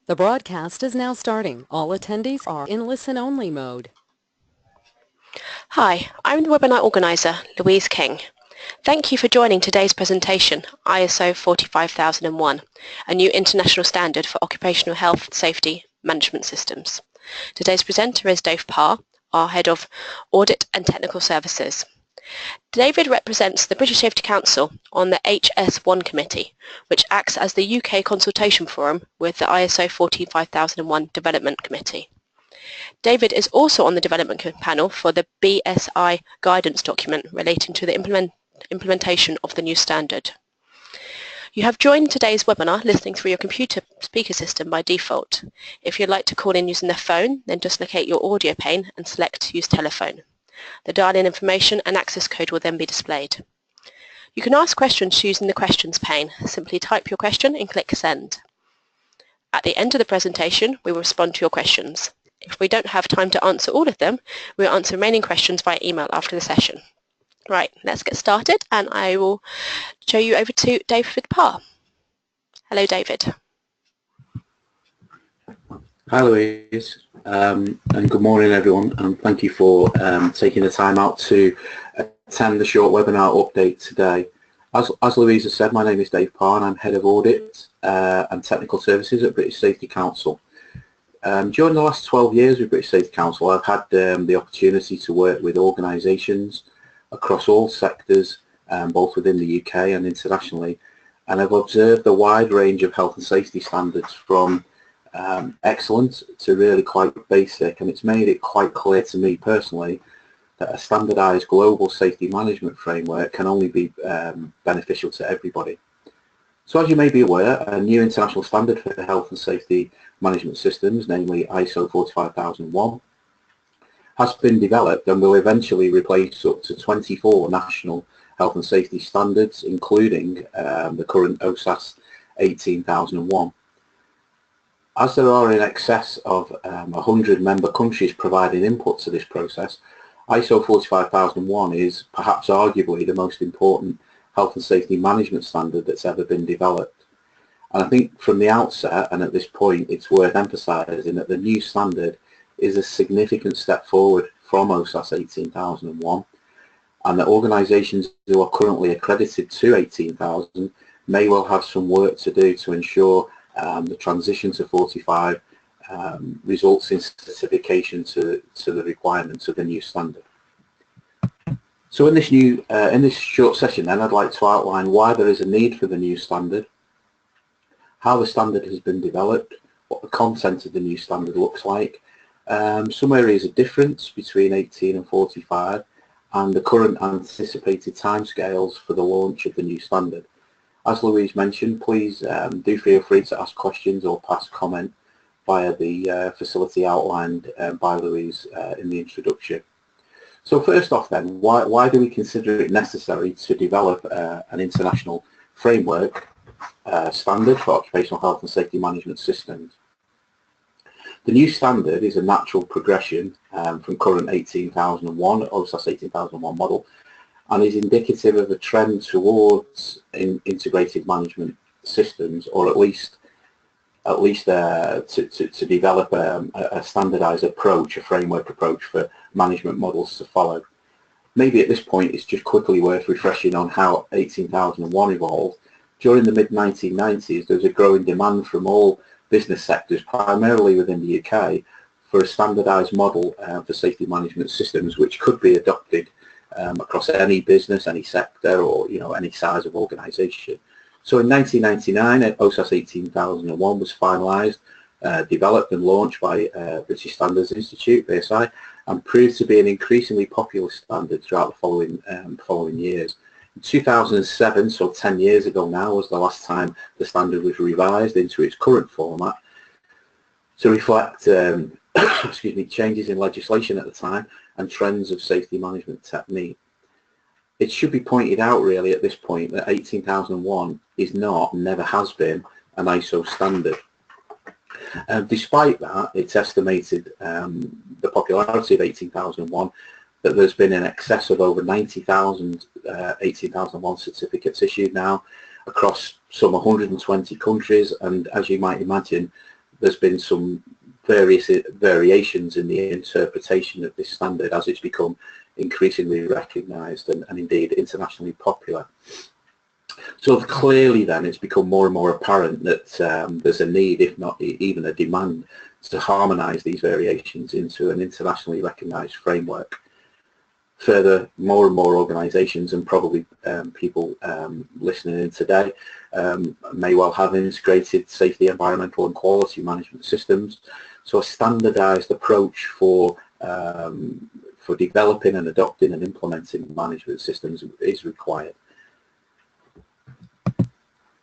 The broadcast is now starting. All attendees are in listen-only mode. Hi, I'm the webinar organiser, Louise King. Thank you for joining today's presentation, ISO 45001, a new international standard for occupational health safety management systems. Today's presenter is David Parr, our Head of Audit and Technical Services. David represents the British Safety Council on the HS1 committee, which acts as the UK consultation forum with the ISO 45001 Development Committee. David is also on the development panel for the BSI guidance document relating to the implementation of the new standard. You have joined today's webinar listening through your computer speaker system by default. If you'd like to call in using the phone, then just locate your audio pane and select Use Telephone. The dial-in information and access code will then be displayed. You can ask questions using the questions pane. Simply type your question and click Send. At the end of the presentation, we will respond to your questions. If we don't have time to answer all of them, we'll answer remaining questions via email after the session. Right, let's get started, and I will show you over to David Parr. Hello, David. Hi, Louise, and good morning, everyone, and thank you for taking the time out to attend the short webinar update today. As Louise has said, my name is Dave Parr, and I'm Head of Audit and Technical Services at British Safety Council. During the last 12 years with British Safety Council, I've had the opportunity to work with organisations across all sectors, both within the UK and internationally, and I've observed a wide range of health and safety standards from excellent to really quite basic, and it's made it quite clear to me personally that a standardised global safety management framework can only be beneficial to everybody. So as you may be aware, a new international standard for health and safety management systems, namely ISO 45001, has been developed and will eventually replace up to 24 national health and safety standards, including the current OH&S 18001. As there are in excess of 100 member countries providing input to this process, ISO 45001 is perhaps arguably the most important health and safety management standard that's ever been developed. And I think from the outset and at this point it's worth emphasising that the new standard is a significant step forward from OH&S 18001, and that organisations who are currently accredited to 18000 may well have some work to do to ensure the transition to 45 results in certification to the requirements of the new standard. So in this short session then, I'd like to outline why there is a need for the new standard, how the standard has been developed, what the content of the new standard looks like, some areas of difference between 18 and 45, and the current anticipated timescales for the launch of the new standard. As Louise mentioned, please do feel free to ask questions or pass comment via the facility outlined by Louise in the introduction. So first off then, why do we consider it necessary to develop an international framework standard for occupational health and safety management systems? The new standard is a natural progression from current 18001, OH&S 18001 model, and is indicative of a trend towards integrated management systems, or at least to develop a standardised approach, a framework approach for management models to follow. Maybe at this point it's just quickly worth refreshing on how 18001 evolved. During the mid-1990s, there was a growing demand from all business sectors, primarily within the UK, for a standardised model for safety management systems which could be adopted across any business, any sector, or any size of organisation. So in 1999, OH&S 18001 was finalised, developed and launched by British Standards Institute, BSI, and proved to be an increasingly popular standard throughout the following years. In 2007, so 10 years ago now, was the last time the standard was revised into its current format to reflect excuse me, changes in legislation at the time and trends of safety management technique. It should be pointed out really at this point that 18001 is not, never has been, an ISO standard. Despite that, it's estimated the popularity of 18001 that there's been in excess of over 90,000 18001 certificates issued now across some 120 countries, and as you might imagine, there's been some various variations in the interpretation of this standard as it's become increasingly recognised and indeed internationally popular. So clearly then it's become more and more apparent that there's a need, if not even a demand, to harmonise these variations into an internationally recognised framework. Further, more and more organisations, and probably people listening in today, may well have integrated safety, environmental and quality management systems. So a standardised approach for developing and adopting and implementing management systems is required.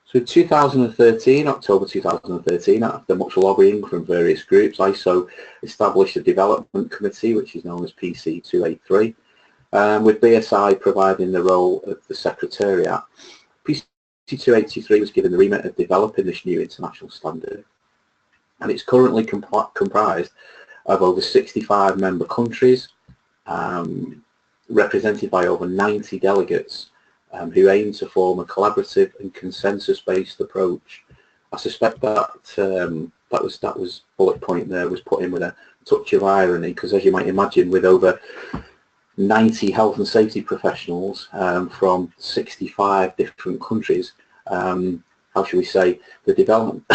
So in 2013, October 2013, after much lobbying from various groups, ISO established a development committee, which is known as PC 283, with BSI providing the role of the Secretariat. PC 283 was given the remit of developing this new international standard, and it's currently comprised of over 65 member countries, represented by over 90 delegates, who aim to form a collaborative and consensus-based approach. I suspect that that was bullet point there was put in with a touch of irony, because as you might imagine, with over 90 health and safety professionals from 65 different countries, how should we say, the development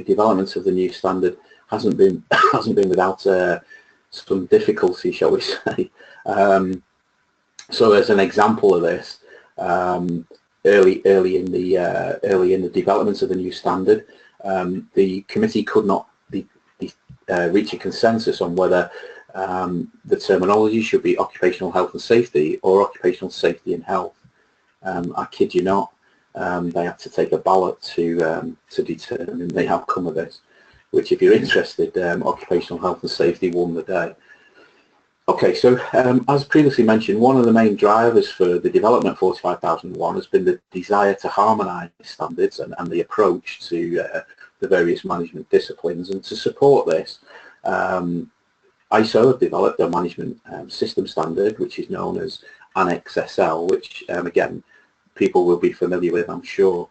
development of the new standard hasn't been without some difficulty, shall we say. So as an example of this, early in the development of the new standard, the committee could not reach a consensus on whether the terminology should be occupational health and safety or occupational safety and health. I kid you not, they had to take a ballot to determine the outcome of this, which, if you're interested, occupational health and safety won the day. Okay, so as previously mentioned, one of the main drivers for the development of 45001 has been the desire to harmonise standards and the approach to the various management disciplines. And to support this, ISO have developed a management system standard, which is known as Annex SL, which again, people will be familiar with, I'm sure.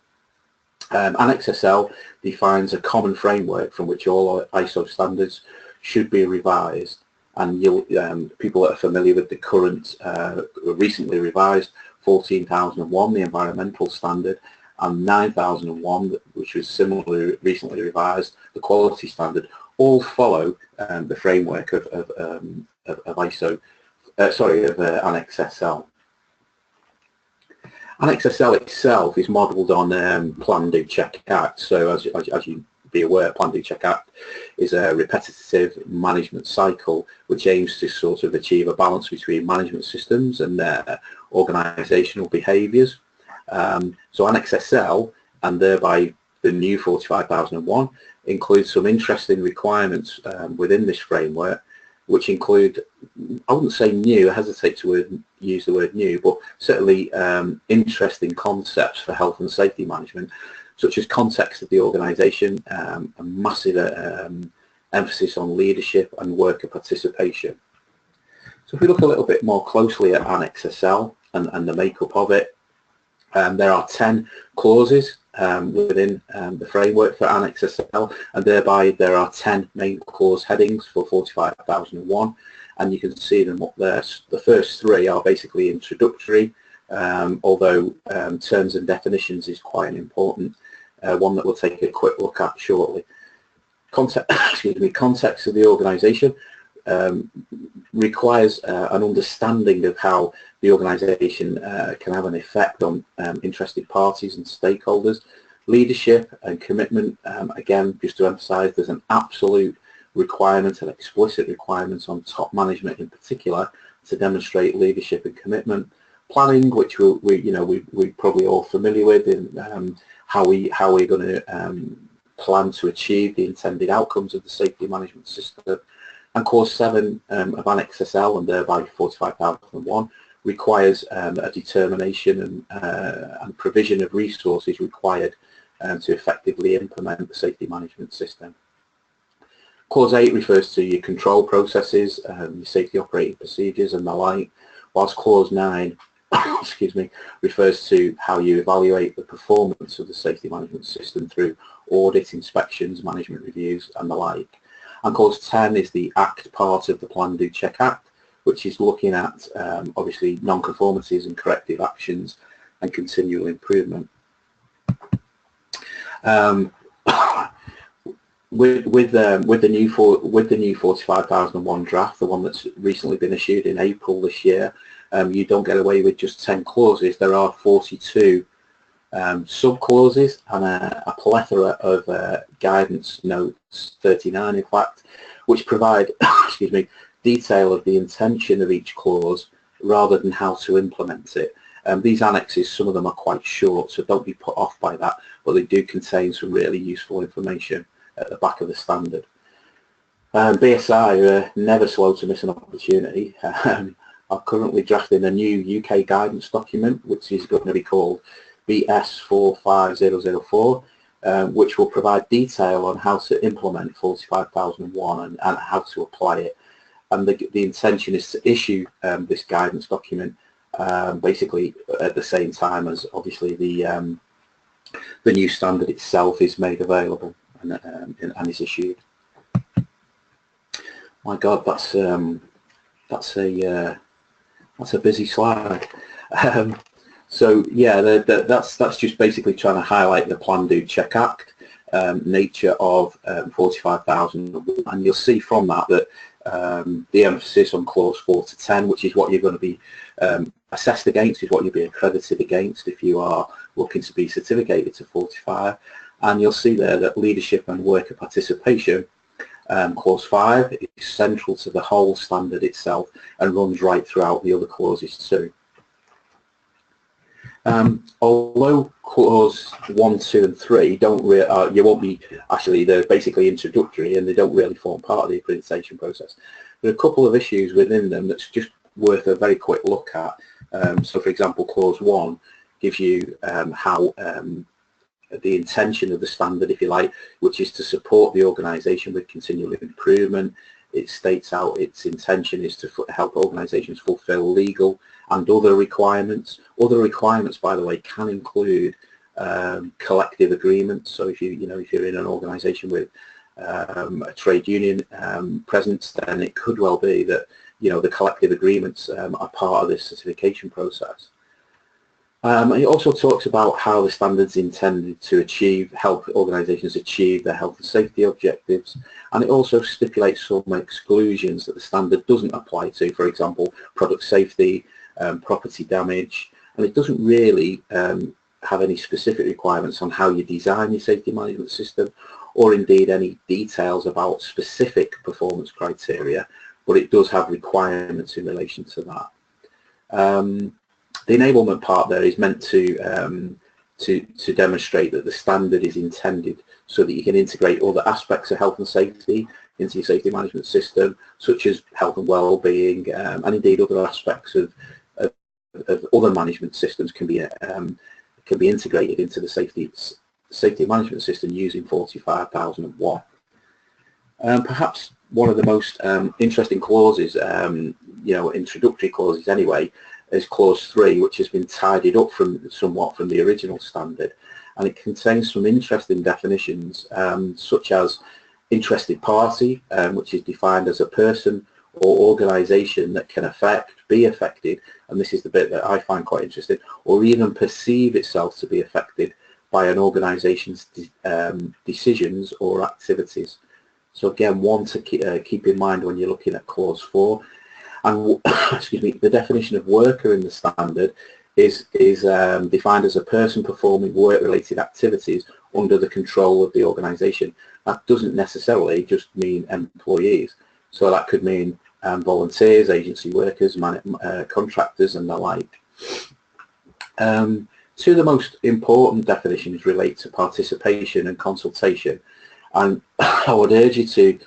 Annex SL defines a common framework from which all ISO standards should be revised. And people that are familiar with the current, recently revised 14001, the environmental standard, and 9001, which was similarly recently revised, the quality standard, all follow the framework of ISO, of Annex SL. Annex SL itself is modelled on Plan, Do, Check, Act. So as you be aware, Plan, Do, Check, Act is a repetitive management cycle which aims to sort of achieve a balance between management systems and their organisational behaviours. So Annex SL, and thereby the new 45001, includes some interesting requirements within this framework, which include, I wouldn't say new, I hesitate to use the word new, but certainly interesting concepts for health and safety management, such as context of the organisation, a massive emphasis on leadership and worker participation. So if we look a little bit more closely at Annex SL and the makeup of it, there are 10 clauses within the framework for Annex SL, and thereby there are 10 main clause headings for 45001, and you can see them up there. The first 3 are basically introductory, although terms and definitions is quite an important one that we'll take a quick look at shortly. Context of the organisation requires an understanding of how the organisation can have an effect on interested parties and stakeholders. Leadership and commitment, again, just to emphasise, there's an absolute requirement, an explicit requirement on top management in particular to demonstrate leadership and commitment. Planning, which we're probably all familiar with, in how we're going to plan to achieve the intended outcomes of the safety management system. And Clause 7 of Annex SL, and thereby 45001, requires a determination and provision of resources required to effectively implement the safety management system. Clause 8 refers to your control processes, your safety operating procedures and the like, whilst Clause 9 excuse me, refers to how you evaluate the performance of the safety management system through audit, inspections, management reviews and the like. And clause 10 is the act part of the Plan, Do, Check Act, which is looking at obviously non-conformities and corrective actions and continual improvement. With the new 45,001 draft, the one that's recently been issued in April this year, you don't get away with just 10 clauses. There are 42 sub-clauses and a plethora of guidance notes, 39 in fact, which provide excuse me, detail of the intention of each clause rather than how to implement it. These annexes, some of them are quite short, so don't be put off by that, but they do contain some really useful information at the back of the standard. BSI are never slow to miss an opportunity. I'm currently drafting a new UK guidance document, which is going to be called BS 45004, which will provide detail on how to implement 45001 and how to apply it. And the intention is to issue this guidance document basically at the same time as obviously the new standard itself is made available and is issued. My God, that's a busy slide. So yeah, that's just basically trying to highlight the Plan, Do, Check Act nature of 45,000, and you'll see from that the emphasis on clause 4 to 10, which is what you're going to be assessed against, is what you'll be accredited against if you are looking to be certificated to 45. And you'll see there that leadership and worker participation, clause 5, is central to the whole standard itself and runs right throughout the other clauses too. Although clause 1, 2 and 3 don't really, you won't be, actually they're basically introductory and they don't really form part of the accreditation process. There are a couple of issues within them that's just worth a very quick look at. So for example, clause 1 gives you how the intention of the standard, if you like, which is to support the organisation with continual improvement. It states out its intention is to help organisations fulfil legal and other requirements. Other requirements, by the way, can include collective agreements. So if you're in an organisation with a trade union presence, then it could well be that the collective agreements are part of this certification process. It also talks about how the standards intended to help organisations achieve their health and safety objectives, and it also stipulates some exclusions that the standard doesn't apply to, for example, product safety, property damage, and it doesn't really have any specific requirements on how you design your safety management system, or indeed any details about specific performance criteria, but it does have requirements in relation to that. The enablement part there is meant to demonstrate that the standard is intended so that you can integrate other aspects of health and safety into your safety management system, such as health and well-being, and indeed other aspects of other management systems can be integrated into the safety management system using 45,001. Perhaps one of the most interesting clauses, introductory clauses anyway, is clause 3, which has been tidied up somewhat from the original standard, and it contains some interesting definitions, such as interested party, which is defined as a person or organisation that can be affected, and this is the bit that I find quite interesting, or even perceive itself to be affected by an organisation's decisions or activities. So again, one to keep in mind when you're looking at clause 4. And excuse me, the definition of worker in the standard is defined as a person performing work-related activities under the control of the organisation. That doesn't necessarily just mean employees. So that could mean volunteers, agency workers, contractors and the like. Two of the most important definitions relate to participation and consultation. And I would urge you to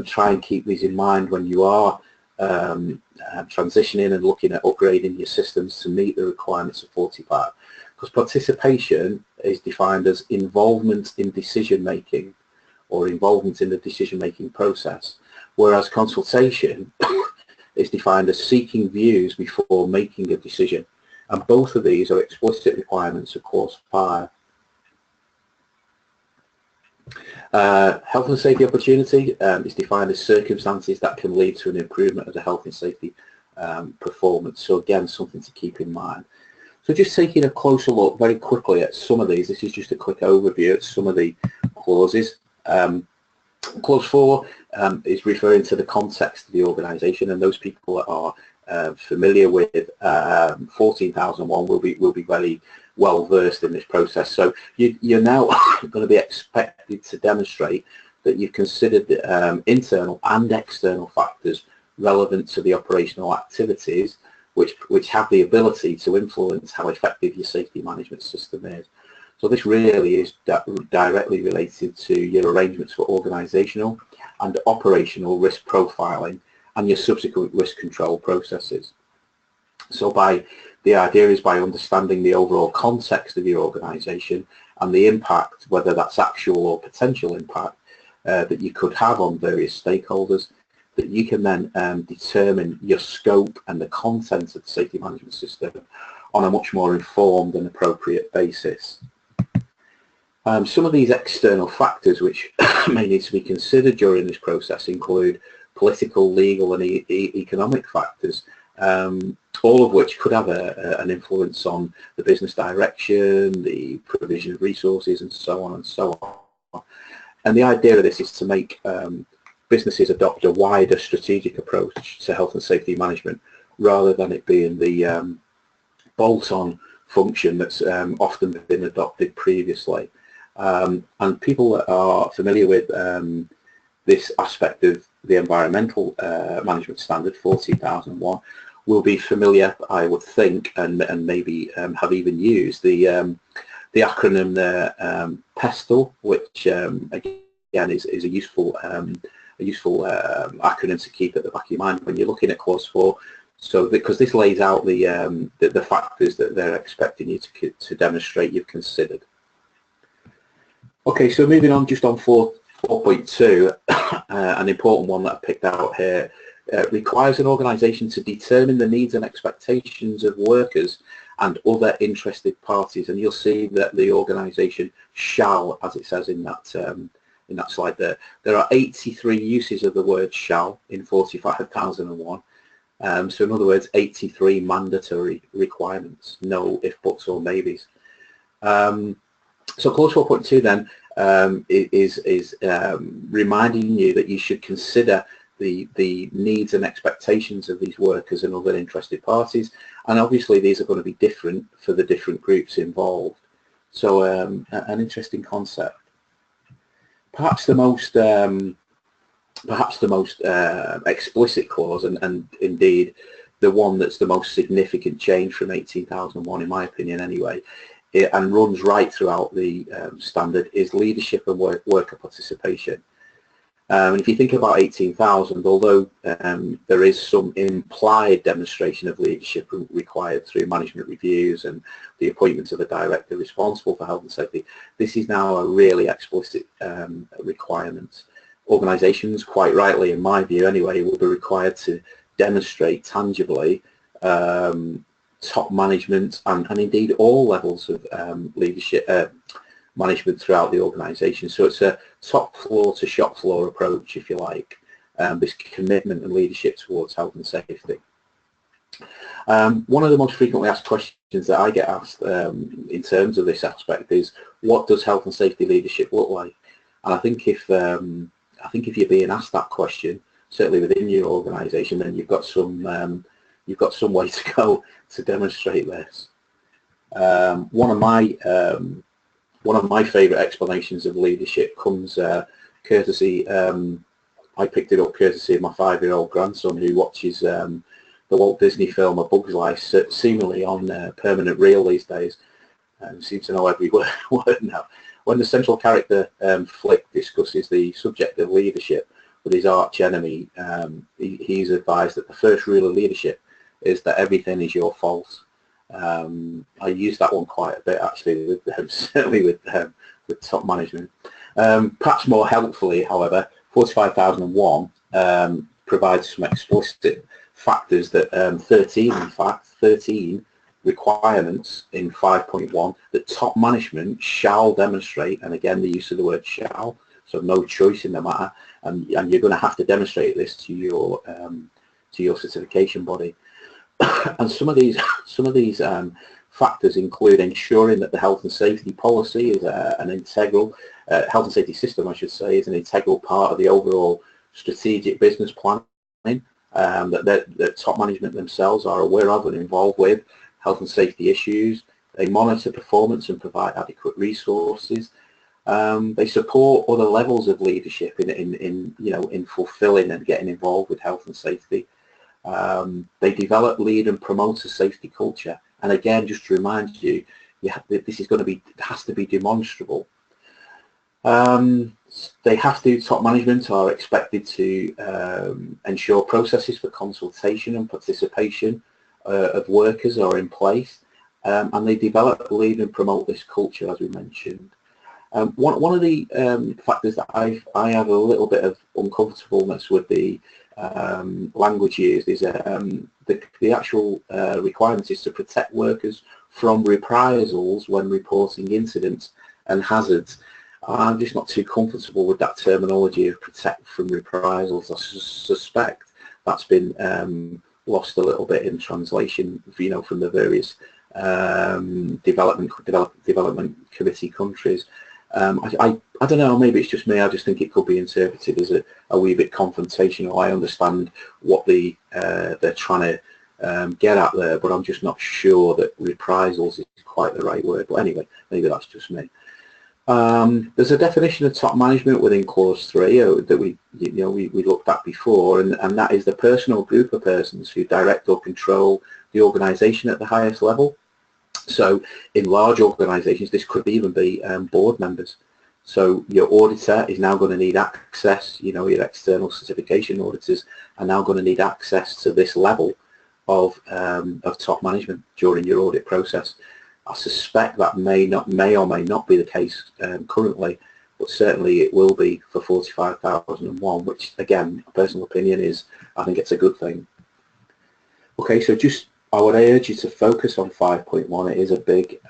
try and keep these in mind when you are transitioning and looking at upgrading your systems to meet the requirements of 45, because participation is defined as involvement in decision making or involvement in the decision making process, whereas consultation is defined as seeking views before making a decision. and both of these are explicit requirements of Clause 5. Health and safety opportunity is defined as circumstances that can lead to an improvement of the health and safety performance. So again, something to keep in mind. So just taking a closer look very quickly at some of these, this is just a quick overview at some of the clauses. Clause 4 is referring to the context of the organisation, and those people that are familiar with 14,001 will be very well versed in this process. So you're now going to be expected to demonstrate that you've considered internal and external factors relevant to the operational activities which have the ability to influence how effective your safety management system is. So this really is directly related to your arrangements for organisational and operational risk profiling and your subsequent risk control processes. So the idea is by understanding the overall context of your organisation and the impact, whether that's actual or potential impact, that you could have on various stakeholders, that you can then determine your scope and the content of the safety management system on a much more informed and appropriate basis. Some of these external factors which may need to be considered during this process include political, legal and economic factors, all of which could have an influence on the business direction, the provision of resources and so on and so on. And the idea of this is to make businesses adopt a wider strategic approach to health and safety management rather than it being the bolt-on function that's often been adopted previously. And people that are familiar with this aspect of the environmental management standard 14,001 will be familiar, I would think, and maybe have even used the acronym there, PESTLE, which again is a useful acronym to keep at the back of your mind when you're looking at Clause 4. So because this lays out the factors that they're expecting you to demonstrate you've considered. Okay, so moving on just on 4.2, an important one that I picked out here, requires an organisation to determine the needs and expectations of workers and other interested parties, and you'll see that the organisation shall, as it says in that slide there. There are 83 uses of the word shall in 45,001. So in other words, 83 mandatory requirements, no if, buts or maybes. So Clause 4.2 then is reminding you that you should consider the needs and expectations of these workers and other interested parties, and obviously these are going to be different for the different groups involved. So an interesting concept. Perhaps the most explicit clause, and indeed the one that's the most significant change from 18,001 in my opinion anyway, and runs right throughout the standard, is leadership and worker participation. And if you think about 18,000, although there is some implied demonstration of leadership required through management reviews and the appointment of a director responsible for health and safety, this is now a really explicit requirement. Organisations, quite rightly in my view anyway, will be required to demonstrate tangibly top management and indeed all levels of leadership management throughout the organisation. So it's a top floor to shop floor approach, if you like, this commitment and leadership towards health and safety. One of the most frequently asked questions that I get asked in terms of this aspect is, what does health and safety leadership look like? And I think if you're being asked that question, certainly within your organisation, then you've got some way to go to demonstrate this. One of my favourite explanations of leadership comes courtesy. I picked it up courtesy of my 5-year-old grandson, who watches the Walt Disney film A Bug's Life seemingly on permanent reel these days, and seems to know every word now. When the central character Flick discusses the subject of leadership with his arch enemy, he's advised that the first rule of leadership is that everything is your fault. I use that one quite a bit actually, certainly with top management. Perhaps more helpfully, however, 45,001 provides some explicit factors that 13 requirements in 5.1 that top management shall demonstrate, and again the use of the word shall, so no choice in the matter, and you're going to have to demonstrate this to your certification body. And some of these factors include ensuring that the health and safety policy is an integral health and safety system, I should say, is an integral part of the overall strategic business planning, that top management themselves are aware of and involved with health and safety issues. They monitor performance and provide adequate resources. They support other levels of leadership in fulfilling and getting involved with health and safety. They develop, lead and promote a safety culture. And again, just to remind you, this is going to be, it has to be demonstrable. They have to, top management are expected to ensure processes for consultation and participation of workers are in place, and they develop, lead and promote this culture, as we mentioned. One of the factors that I have a little bit of uncomfortableness with the language used is the actual requirement is to protect workers from reprisals when reporting incidents and hazards. I'm just not too comfortable with that terminology of protect from reprisals. I suspect that's been lost a little bit in translation, from the various development committee countries. I don't know, maybe it's just me, I just think it could be interpreted as a wee bit confrontational. I understand what they're trying to get at there, but I'm just not sure that reprisals is quite the right word. But anyway, maybe that's just me. There's a definition of top management within clause 3 that we looked at before, and that is the person or group of persons who direct or control the organisation at the highest level. So in large organisations, this could even be board members. So your auditor is now going to need access, your external certification auditors are now going to need access to this level of top management during your audit process. I suspect that may or may not be the case currently, but certainly it will be for 45,001, which again, personal opinion is, I think it's a good thing. Okay, so I would urge you to focus on 5.1. It is a big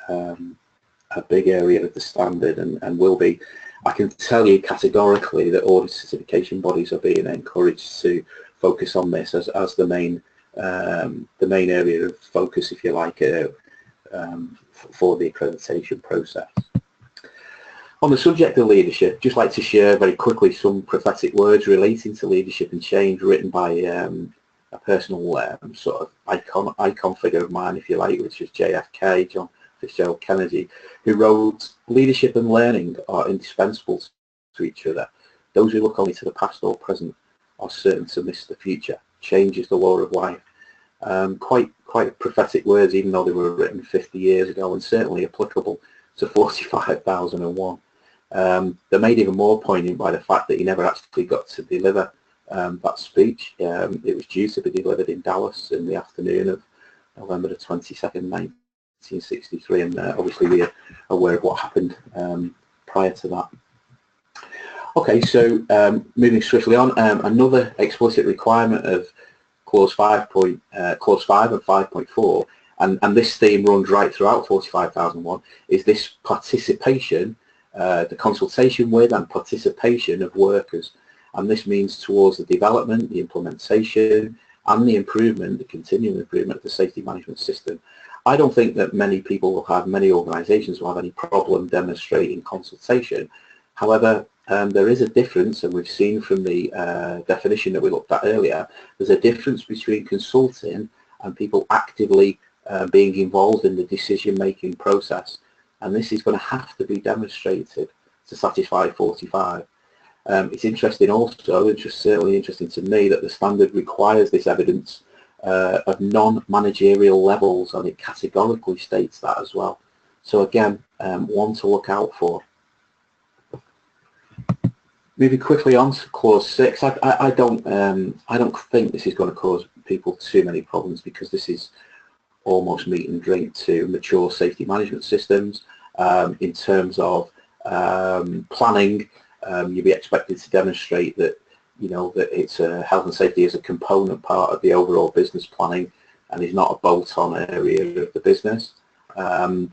area of the standard, and will be. I can tell you categorically that audit certification bodies are being encouraged to focus on this as the main area of focus, if you like, for the accreditation process. On the subject of leadership, just like to share very quickly some prophetic words relating to leadership and change written by a personal sort of icon figure of mine, if you like, which is JFK, John Fitzgerald Kennedy, who wrote, "Leadership and learning are indispensable to each other. Those who look only to the past or present are certain to miss the future. Change is the law of life." Quite prophetic words, even though they were written 50 years ago, and certainly applicable to 45,001. They're made even more poignant by the fact that he never actually got to deliver that speech. It was due to be delivered in Dallas in the afternoon of November the 22nd, 1963, and obviously we are aware of what happened prior to that. Okay, so moving swiftly on, another explicit requirement of clause 5 and 5.4, and this theme runs right throughout 45,001, is this participation, the consultation with and participation of workers. And this means towards the development, the implementation, and the improvement, the continuing improvement of the safety management system. I don't think that many organisations will have any problem demonstrating consultation. However, there is a difference, and we've seen from the definition that we looked at earlier, there's a difference between consulting and people actively being involved in the decision-making process. And this is going to have to be demonstrated to satisfy 45. It's interesting also, it's just certainly interesting to me, that the standard requires this evidence of non-managerial levels, and it categorically states that as well. So again, one to look out for. Moving quickly on to clause 6, I don't think this is going to cause people too many problems, because this is almost meat and drink to mature safety management systems. In terms of planning, you'll be expected to demonstrate that that it's health and safety is a component part of the overall business planning, and is not a bolt-on area of the business. One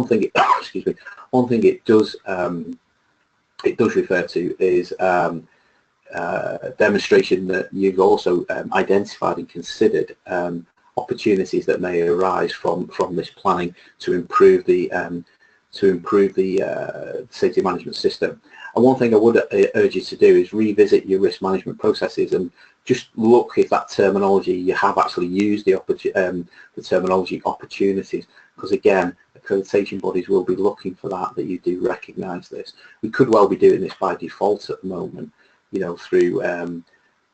thing, excuse me, one thing it does refer to is demonstration that you've also identified and considered opportunities that may arise from this planning to improve the safety management system. And one thing I would urge you to do is revisit your risk management processes and just look if that terminology, you have actually used the terminology opportunities, because again, accreditation bodies will be looking for that you do recognise this. We could well be doing this by default at the moment, you know, through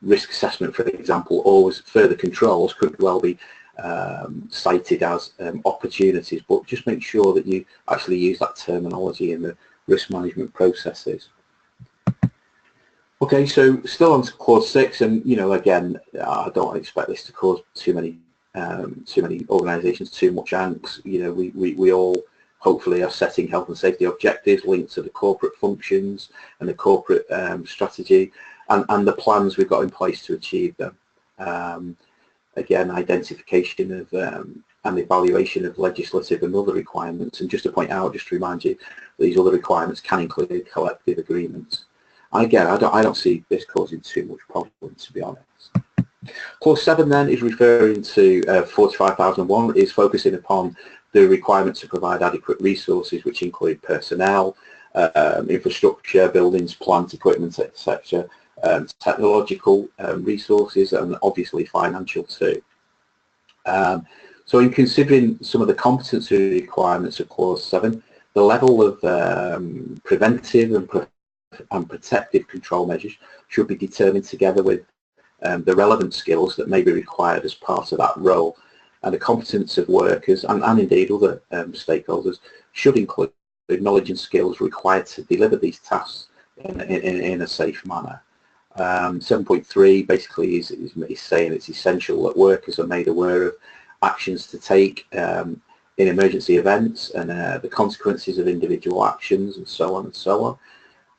risk assessment, for example, or further controls could well be cited as opportunities, but just make sure that you actually use that terminology in the risk management processes. Okay, so still on to clause 6, and you know, again, I don't expect this to cause too many organisations too much angst. You know, we all hopefully are setting health and safety objectives linked to the corporate functions and the corporate strategy and the plans we've got in place to achieve them. Again, identification of and evaluation of legislative and other requirements, and just to point out, just to remind you, these other requirements can include collective agreements. And again, I don't see this causing too much problem, to be honest. Clause 7 then is referring to 45,001, is focusing upon the requirement to provide adequate resources, which include personnel, infrastructure, buildings, plant, equipment, etc., technological resources, and obviously financial too. So in considering some of the competency requirements of clause 7, the level of preventive and protective control measures should be determined together with the relevant skills that may be required as part of that role, and the competence of workers and indeed other stakeholders should include the knowledge and skills required to deliver these tasks in a safe manner. 7.3 basically is saying it's essential that workers are made aware of actions to take in emergency events and the consequences of individual actions, and so on and so on.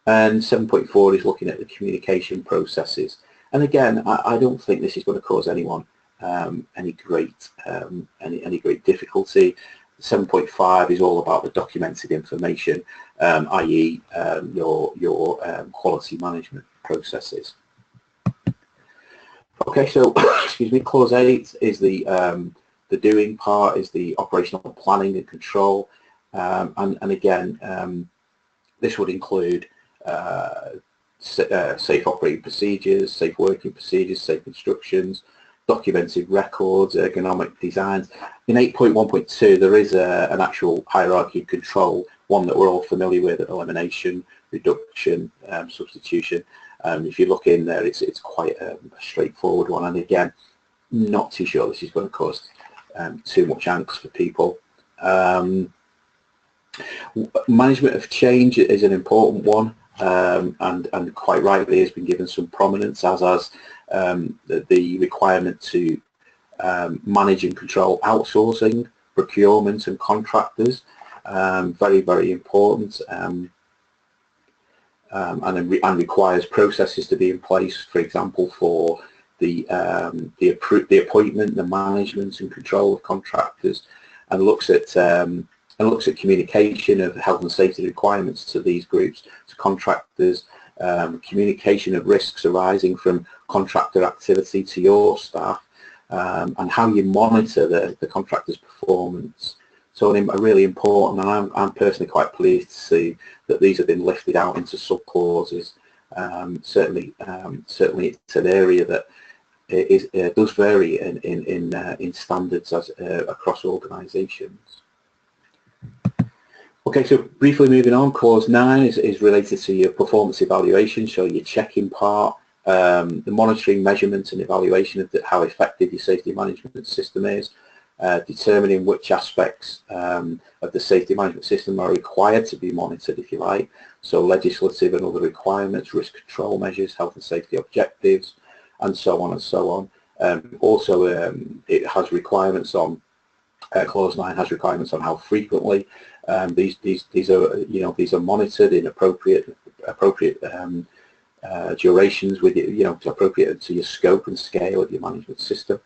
And 7.4 is looking at the communication processes. And again, I don't think this is going to cause anyone any great difficulty. 7.5 is all about the documented information, i.e. your quality management processes. Okay, so excuse me, clause 8 is the doing part, is the operational planning and control, and again, this would include safe operating procedures, safe working procedures, safe instructions, documented records, ergonomic designs. In 8.1.2 there is an actual hierarchy of control, one that we're all familiar with: elimination, reduction, substitution. If you look in there, it's quite a straightforward one, and again, not too sure this is going to cause too much angst for people. Management of change is an important one, and quite rightly has been given some prominence, as has the requirement to manage and control outsourcing, procurement and contractors. Very, very important, and requires processes to be in place, for example, for the appointment, the management and control of contractors, and looks at communication of health and safety requirements to these groups, to contractors, communication of risks arising from contractor activity to your staff, and how you monitor the contractor's performance. So really important, and I'm personally quite pleased to see that these have been lifted out into sub-clauses. Certainly it's an area that does vary in standards across organisations. Okay, so briefly moving on, clause 9 is related to your performance evaluation, so your checking part, the monitoring, measurement and evaluation of how effective your safety management system is, determining which aspects of the safety management system are required to be monitored, if you like, so legislative and other requirements, risk control measures, health and safety objectives, and so on and so on. Also, it has requirements on, clause 9 has requirements on how frequently these are monitored in appropriate durations, with appropriate to your scope and scale of your management system.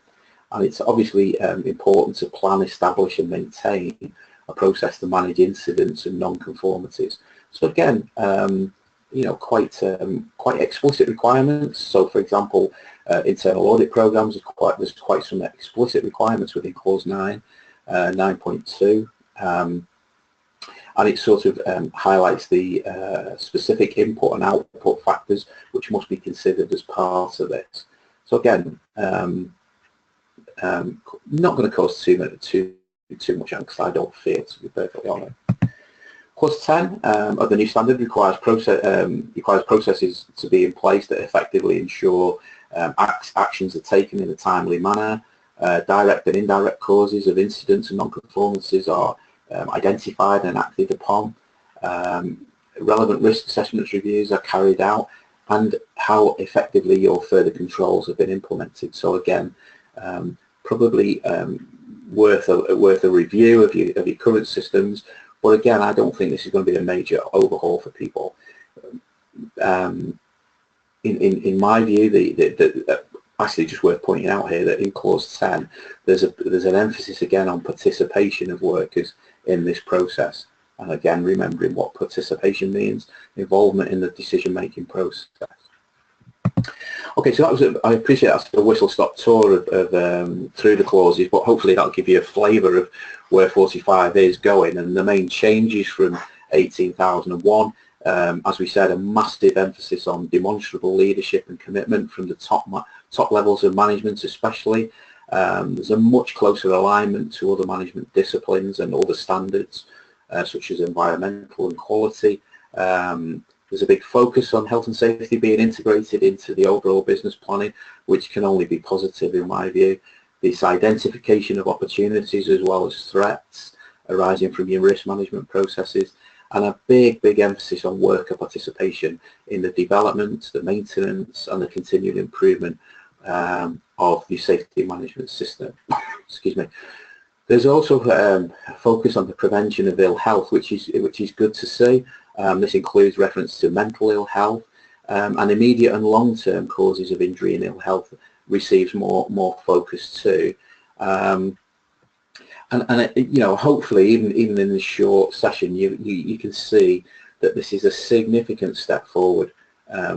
and it's obviously important to plan, establish and maintain a process to manage incidents and non-conformities. So again, you know, quite explicit requirements. So for example, internal audit programs, there's quite some explicit requirements within clause 9, 9.2. And it sort of highlights the specific input and output factors which must be considered as part of this. So again, not going to cause too much angst, I don't feel, to be perfectly honest. Clause 10 of the new standard requires processes to be in place that effectively ensure actions are taken in a timely manner. Direct and indirect causes of incidents and non-conformances are identified and acted upon. Relevant risk assessments reviews are carried out, and how effectively your further controls have been implemented. So again, probably worth a review of your current systems. But again, I don't think this is going to be a major overhaul for people. In my view, actually just worth pointing out here that in clause 10, there's an emphasis again on participation of workers in this process. And again, remembering what participation means, involvement in the decision-making process. Okay, so that was I appreciate that's a whistle-stop tour of through the clauses, but hopefully that'll give you a flavour of where 45 is going and the main changes from 18,001. As we said, a massive emphasis on demonstrable leadership and commitment from the top levels of management especially. There's a much closer alignment to other management disciplines and other standards such as environmental and quality. There's a big focus on health and safety being integrated into the overall business planning, which can only be positive in my view. This identification of opportunities as well as threats arising from your risk management processes, and a big emphasis on worker participation in the development, the maintenance and the continued improvement of the safety management system. Excuse me. There's also a focus on the prevention of ill health, which is good to see. This includes reference to mental ill health, and immediate and long-term causes of injury and ill health receives more focus too. And you know, hopefully even in this short session you can see that this is a significant step forward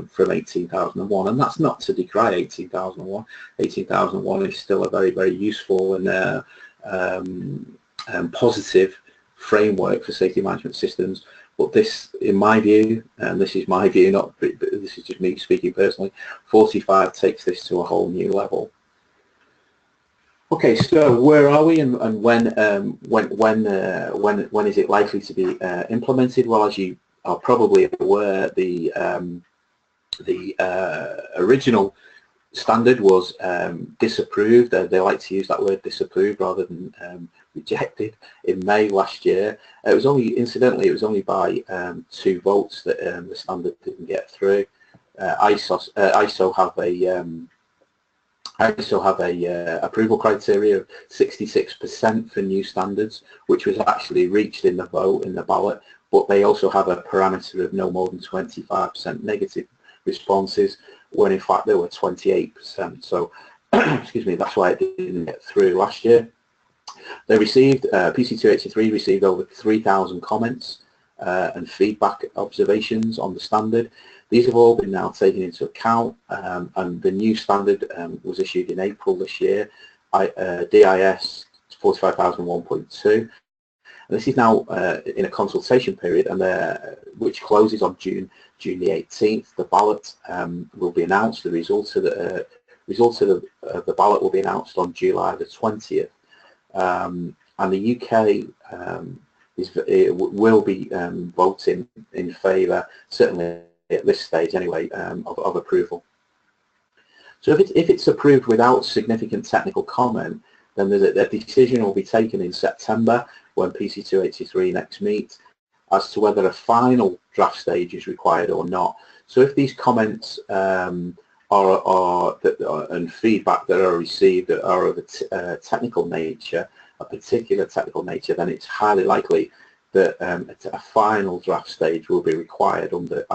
from 18,001, and that's not to decry 18,001. 18,001 is still a very useful and positive framework for safety management systems. But this, in my view, and this is my view, not this is just me speaking personally, 45 takes this to a whole new level. Okay, so where are we, and when is it likely to be implemented? Well, as you are probably aware, the original standard was disapproved. They like to use that word disapproved rather than rejected in May last year. It was only, incidentally, it was only by 2 votes that the standard didn't get through. ISO have a approval criteria of 66% for new standards, which was actually reached in the vote, in the ballot, but they also have a parameter of no more than 25% negative responses, when in fact there were 28%. So, excuse me, that's why it didn't get through last year. They received, PC283 received over 3,000 comments and feedback observations on the standard. These have all been now taken into account, and the new standard was issued in April this year, DIS 45001.2. This is now in a consultation period, and which closes on June the 18th. The ballot will be announced. The results of the ballot will be announced on July the 20th. And the UK will be voting in favour, certainly at this stage anyway, of approval. So if it's approved without significant technical comment, then a decision will be taken in September when PC283 next meet as to whether a final draft stage is required or not. So if these comments and feedback that are received are of a technical nature, a particular technical nature, then it's highly likely that a final draft stage will be required under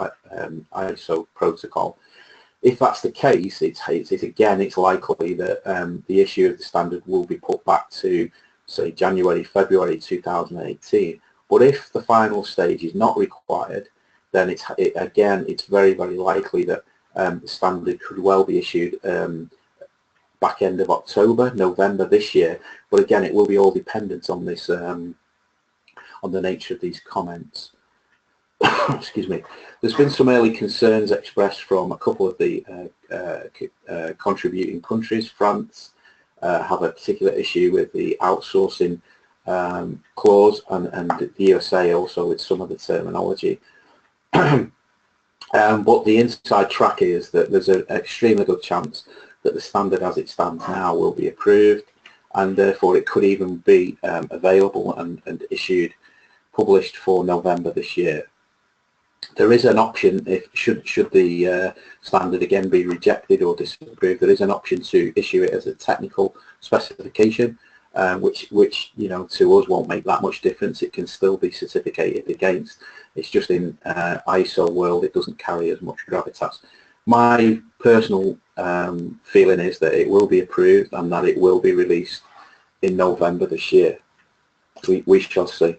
ISO protocol. If that's the case, it's likely that the issue of the standard will be put back to, say, January, February 2018. But if the final stage is not required, then it's very, very likely that the standard could well be issued back end of October, November this year. But again, it will be all dependent on this, on the nature of these comments. Excuse me. There's been some early concerns expressed from a couple of the contributing countries. France have a particular issue with the outsourcing clause, and the USA also with some of the terminology. But the inside track is that there's an extremely good chance that the standard as it stands now will be approved, and therefore it could even be available and published for November this year. There is an option, if should the standard again be rejected or disapproved, there is an option to issue it as a technical specification, which to us won't make that much difference. It can still be certificated against. It's just in ISO world it doesn't carry as much gravitas. My personal feeling is that it will be approved and that it will be released in November this year. We shall see.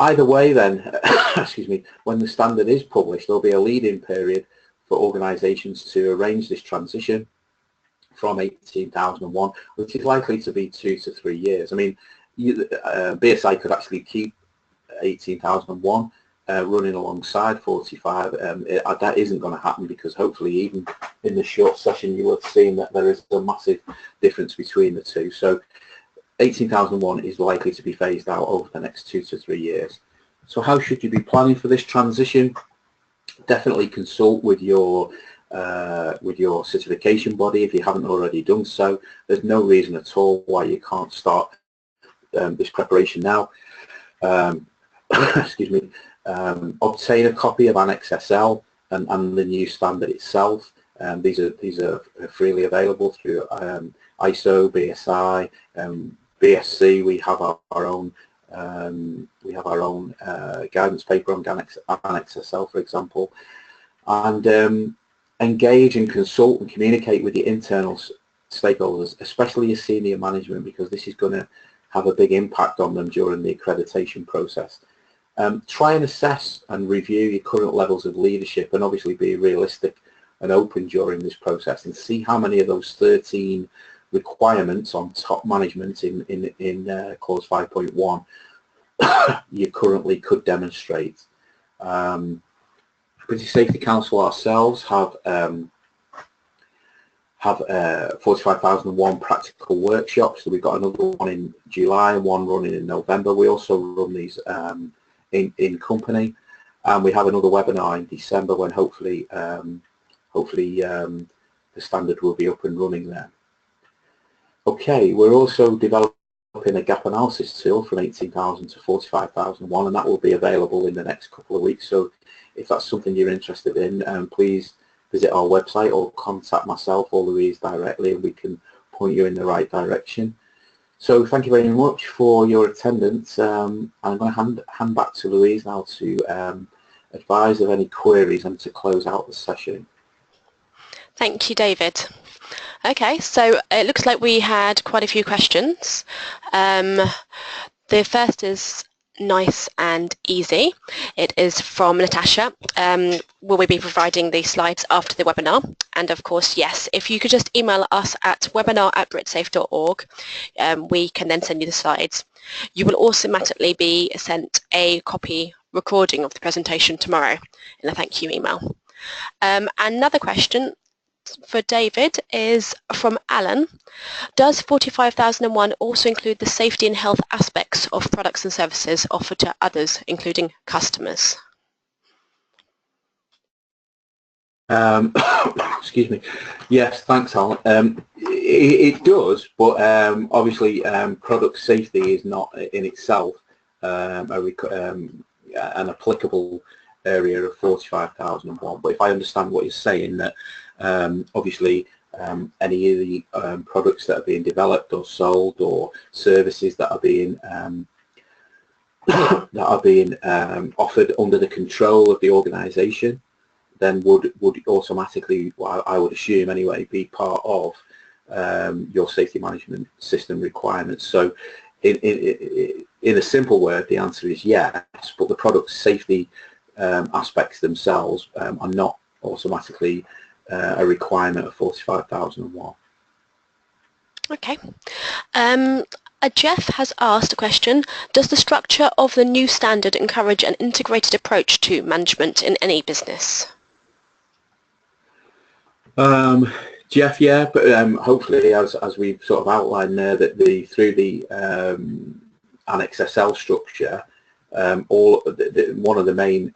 Either way then, excuse me, when the standard is published, there'll be a lead-in period for organisations to arrange this transition from 18001, which is likely to be 2 to 3 years. I mean, BSI could actually keep 18001 running alongside 45. That isn't going to happen, because hopefully even in the short session you will have seen that there is a massive difference between the two. So 18001 is likely to be phased out over the next 2 to 3 years. So how should you be planning for this transition? Definitely consult with your certification body if you haven't already done so. There's no reason at all why you can't start this preparation now. Excuse me. Obtain a copy of Annex SL and the new standard itself. These are freely available through ISO, BSI, BSc. We have our own guidance paper on Annex SL, for example, and engage and consult and communicate with your internal stakeholders, especially your senior management, because this is going to have a big impact on them during the accreditation process. Try and assess and review your current levels of leadership, and obviously be realistic and open during this process, and see how many of those 13 requirements on top management in clause 5.1 you currently could demonstrate. British Safety Council ourselves have 45,001 practical workshops. So we've got another one in July, one running in November. We also run these in company, and we have another webinar in December when hopefully the standard will be up and running there. Okay, we're also developing a gap analysis tool from 18,000 to 45,001, and that will be available in the next couple of weeks. So if that's something you're interested in, please visit our website or contact myself or Louise directly, and we can point you in the right direction. So thank you very much for your attendance. I'm going to hand back to Louise now to advise of any queries and to close out the session. Thank you, David. Okay, so it looks like we had quite a few questions. The first is nice and easy. It is from Natasha. Will we be providing these slides after the webinar? And of course, yes. If you could just email us at webinar@britsafe.org, we can then send you the slides. You will automatically be sent a copy recording of the presentation tomorrow in a thank you email. Another question for David is from Alan. Does 45,001 also include the safety and health aspects of products and services offered to others, including customers? Excuse me. Yes, thanks, Alan. It does, but obviously product safety is not in itself an applicable area of 45,001. But if I understand what you're saying, that obviously any of the products that are being developed or sold, or services that are being offered under the control of the organisation, then would automatically, well, I would assume anyway, be part of your safety management system requirements. So in a simple word, the answer is yes, but the product safety aspects themselves are not automatically a requirement of 45001. Okay. Jeff has asked a question: does the structure of the new standard encourage an integrated approach to management in any business? Jeff, yeah, but hopefully, as we've sort of outlined there, that through the Annex SL structure, one of the main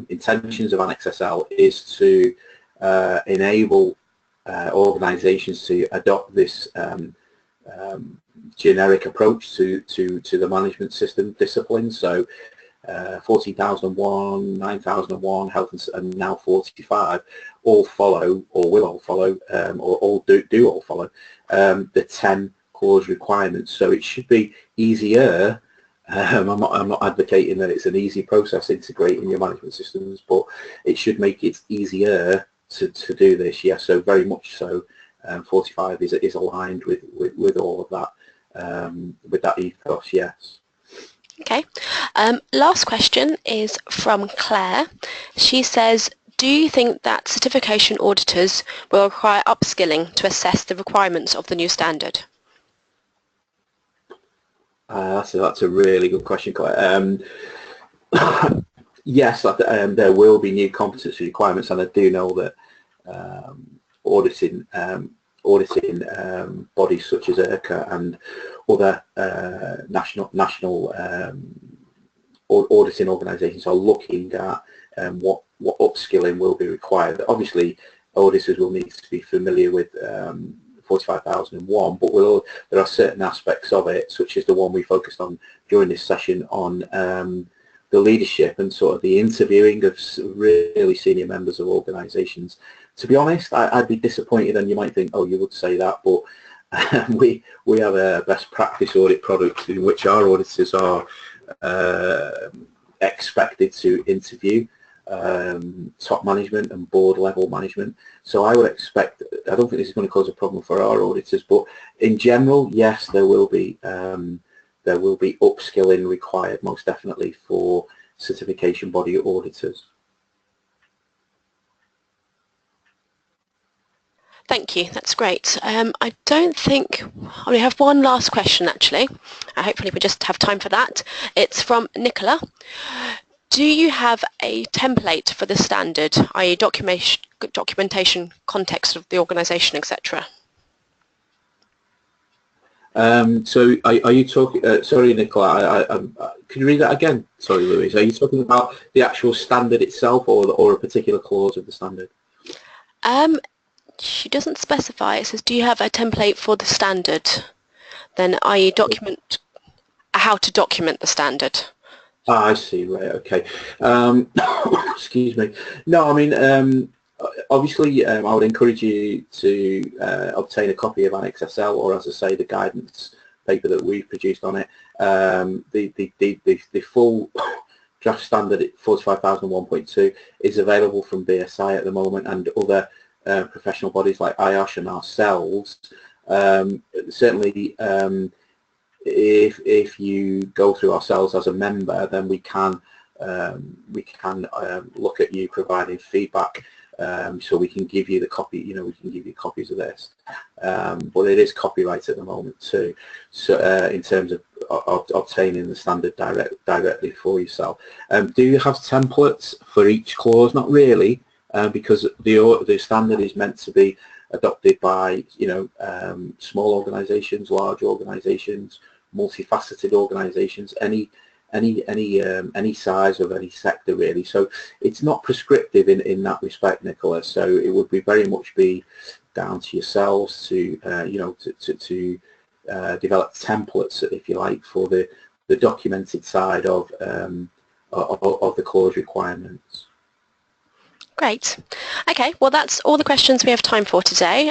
intentions of Annex SL is to enable organisations to adopt this generic approach to the management system discipline. So 14,001, 9,001, health and now 45 all follow, or will all follow, or all do all follow the 10 clause requirements. So it should be easier. I'm not advocating that it's an easy process integrating your management systems, but it should make it easier to do this. Yes, so very much so. 45 is aligned with all of that, with that ethos. Yes. Okay. Last question is from Claire. She says, do you think that certification auditors will require upskilling to assess the requirements of the new standard? That's a really good question, Claire. Yes, there will be new competency requirements, and I do know that auditing bodies such as IRCA and other national auditing organisations are looking at what upskilling will be required. Obviously, auditors will need to be familiar with 45001, but there are certain aspects of it, such as the one we focused on during this session on the leadership and sort of the interviewing of really senior members of organisations. To be honest, I'd be disappointed, and you might think, oh, you would say that, but we have a best practice audit product in which our auditors are expected to interview top management and board level management. So I would expect, I don't think this is going to cause a problem for our auditors, but in general, yes, there will be upskilling required, most definitely, for certification body auditors. Thank you, that's great. I don't think, we have one last question actually. Hopefully we just have time for that. It's from Nicola. Do you have a template for the standard, i.e. documentation, context of the organisation, etc.? So are you talking, sorry Nicola, can you read that again? Sorry Louise, are you talking about the actual standard itself or a particular clause of the standard? She doesn't specify. It says, do you have a template for the standard? Then i.e. document, how to document the standard. Ah, I see, right, okay. Excuse me. No, I mean, obviously I would encourage you to obtain a copy of Annex SL, or as I say, the guidance paper that we've produced on it. The full draft standard 45001.2 is available from BSI at the moment, and other professional bodies like IOSH and ourselves. Certainly, if you go through ourselves as a member, then we can look at you providing feedback, so we can give you the copy. We can give you copies of this, but it is copyright at the moment too. So in terms of obtaining the standard directly for yourself, do you have templates for each clause? Not really. Because the standard is meant to be adopted by small organisations, large organisations, multifaceted organisations, any size of any sector really. So it's not prescriptive in that respect, Nicola. So it would be very much be down to yourselves to develop templates, if you like, for the documented side of the clause requirements. Great. Okay, well that's all the questions we have time for today.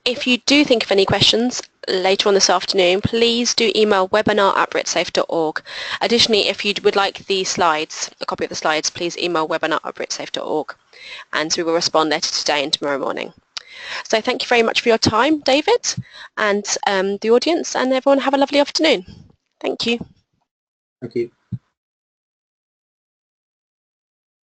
If you do think of any questions later on this afternoon, please do email webinar@britsafe.org. Additionally, if you would like the slides, a copy of the slides, please email webinar@britsafe.org, and we will respond later today and tomorrow morning. So thank you very much for your time, David, and the audience, and everyone have a lovely afternoon. Thank you. Thank you.